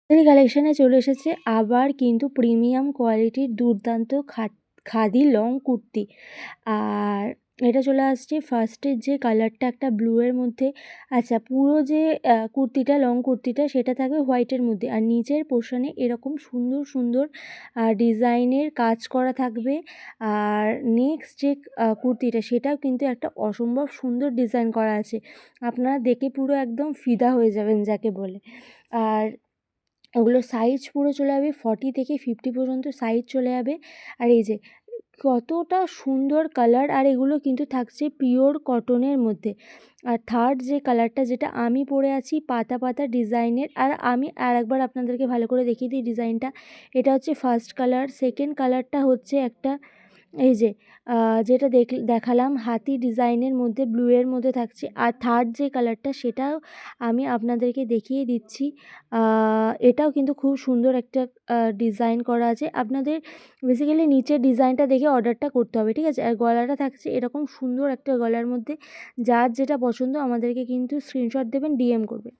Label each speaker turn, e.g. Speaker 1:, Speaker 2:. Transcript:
Speaker 1: এই কালেকশানে চলে এসেছে আবার কিন্তু প্রিমিয়াম কোয়ালিটির দুর্দান্ত খাদি লং কুর্তি। আর এটা চলে আসছে ফার্স্টের যে কালারটা একটা ব্লু এর মধ্যে, আচ্ছা পুরো যে কুর্তিটা লং কুর্তিটা সেটা থাকবে হোয়াইটের মধ্যে, আর নিচের পোর্শনে এরকম সুন্দর সুন্দর ডিজাইনের কাজ করা থাকবে। আর নেক্সট যে কুর্তিটা সেটাও কিন্তু একটা অসম্ভব সুন্দর ডিজাইন করা আছে, আপনারা দেখে পুরো একদম ফিদা হয়ে যাবেন যাকে বলে। আর ওগুলোর সাইজ পুরো চলে যাবে 40 থেকে 50 পর্যন্ত সাইজ চলে যাবে। আর এই যে কতটা সুন্দর কালার, আর এগুলো কিন্তু থাকছে পিওর কটনের মধ্যে। আর থার্ড যে কালারটা যেটা আমি পরে আছি পাতা পাতা ডিজাইনের, আর আমি আরেকবার আপনাদেরকে ভালো করে দেখিয়ে দিই ডিজাইনটা। এটা হচ্ছে ফার্স্ট কালার, সেকেন্ড কালারটা হচ্ছে একটা এই যে যেটা দেখালাম হাতি ডিজাইনের মধ্যে ব্লু এর মধ্যে থাকছে। আর থার্ড যে কালারটা সেটাও আমি আপনাদেরকে দেখিয়ে দিচ্ছি। এটাও কিন্তু খুব সুন্দর একটা ডিজাইন করা আছে। আপনাদের বেসিক্যালি নিচের ডিজাইনটা দেখে অর্ডারটা করতে হবে, ঠিক আছে? আর গলাটা থাকছে এরকম সুন্দর একটা গলার মধ্যে। যার যেটা পছন্দ আমাদেরকে কিন্তু স্ক্রিনশট দেবেন, ডিএম করবেন।